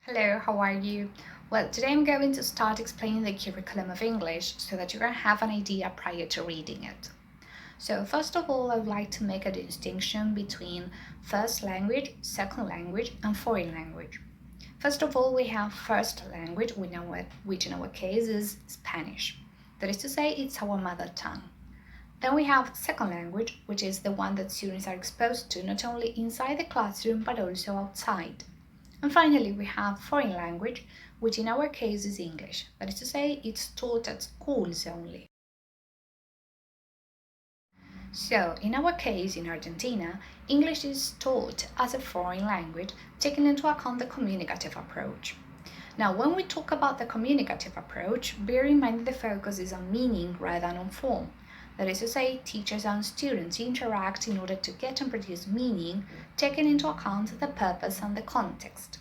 Hello, how are you? Well, today I'm going to start explaining the curriculum of English so that you can have an idea prior to reading it. So first of all, I would like to make a distinction between first language, second language, and foreign language. First of all, we have first language, which in our case is Spanish. That is to say, it's our mother tongue. Then we have second language, which is the one that students are exposed to not only inside the classroom but also outside. And finally, we have foreign language, which in our case is English. That is to say, it's taught at schools only. So, in our case, in Argentina, English is taught as a foreign language, taking into account the communicative approach. Now, when we talk about the communicative approach, bear in mind that the focus is on meaning rather than on form. That is to say, teachers and students interact in order to get and produce meaning, taking into account the purpose and the context.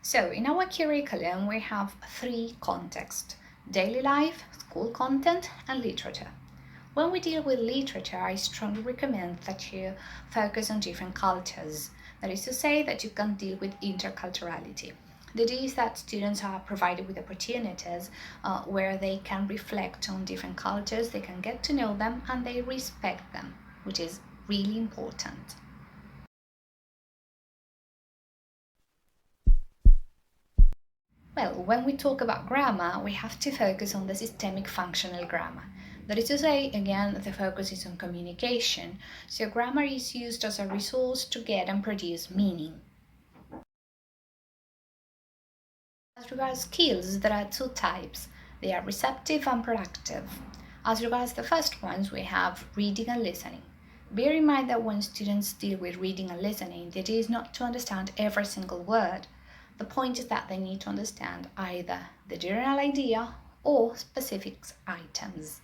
So, in our curriculum, we have three contexts: daily life, school content, and literature. When we deal with literature, I strongly recommend that you focus on different cultures. That is to say, that you can deal with interculturality. The idea is that students are provided with opportunities where they can reflect on different cultures, they can get to know them, and they respect them, which is really important. Well, when we talk about grammar, we have to focus on the systemic functional grammar. That is to say, again, the focus is on communication, so grammar is used as a resource to get and produce meaning. As regards skills, there are two types. They are receptive and productive. As regards the first ones, we have reading and listening. Bear in mind that when students deal with reading and listening, the idea is not to understand every single word. The point is that they need to understand either the general idea or specific items.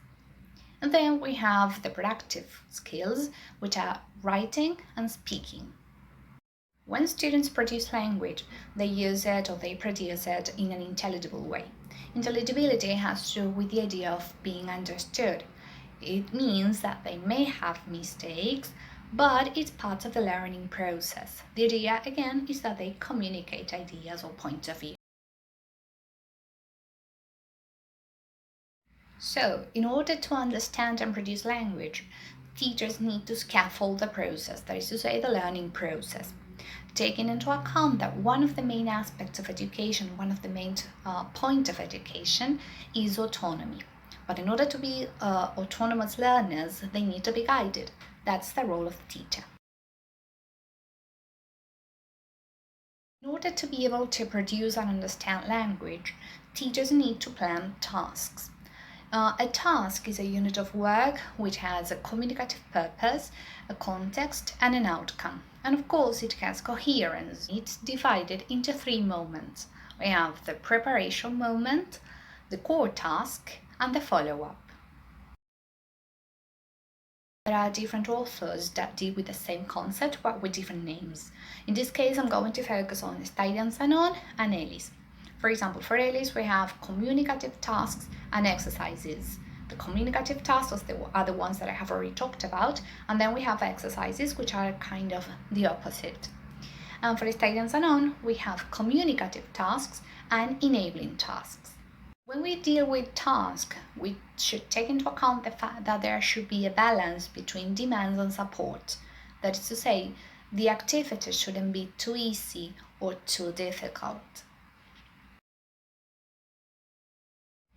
And then we have the productive skills, which are writing and speaking. When students produce language, they use it or they produce it in an intelligible way. Intelligibility has to do with the idea of being understood. It means that they may have mistakes, but it's part of the learning process. The idea, again, is that they communicate ideas or points of view. So, in order to understand and produce language, teachers need to scaffold the process, that is to say, the learning process, taking into account that one of the main aspects of education, one of the main points of education is autonomy. But in order to be autonomous learners, they need to be guided. That's the role of the teacher. In order to be able to produce and understand language, teachers need to plan tasks. A task is a unit of work which has a communicative purpose, a context, and an outcome. And of course, it has coherence. It's divided into three moments. We have the preparation moment, the core task, and the follow-up. There are different authors that deal with the same concept but with different names. In this case, I'm going to focus on Sanon and Ellis. For example, for Ellis, we have communicative tasks and exercises. The communicative tasks are the ones that I have already talked about, and then we have exercises, which are kind of the opposite. And for Sanon, we have communicative tasks and enabling tasks. When we deal with tasks, we should take into account the fact that there should be a balance between demands and support. That is to say, the activity shouldn't be too easy or too difficult.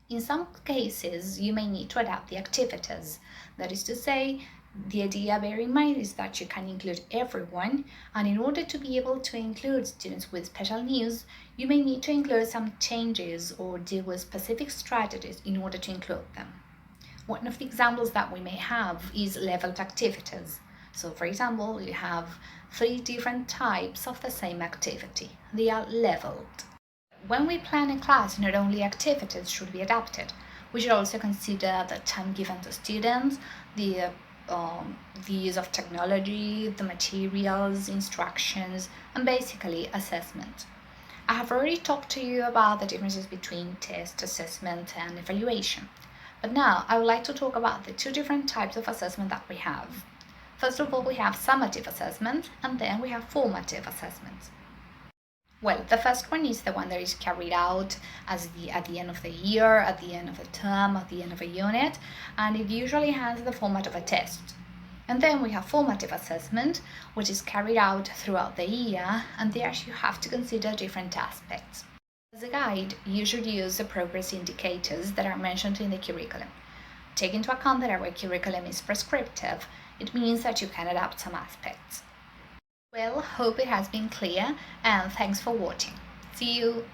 In some cases, you may need to adapt the activities. That is to say, the idea, bear in mind, is that you can include everyone, and in order to be able to include students with special needs, you may need to include some changes or deal with specific strategies in order to include them. One of the examples that we may have is leveled activities. So, for example, you have 3 different types of the same activity. They are leveled. When we plan a class, not only activities should be adapted, we should also consider the time given to students, the use of technology, the materials, instructions, and basically assessment. I have already talked to you about the differences between test, assessment, and evaluation. But now I would like to talk about the 2 different types of assessment that we have. First of all, we have summative assessment, and then we have formative assessment. Well, the first one is the one that is carried out at the end of the year, at the end of a term, at the end of a unit, and it usually has the format of a test. And then we have formative assessment, which is carried out throughout the year, and there you have to consider different aspects. As a guide, you should use the progress indicators that are mentioned in the curriculum. Take into account that our curriculum is prescriptive. It means that you can adapt some aspects. Well, hope it has been clear, and thanks for watching. See you!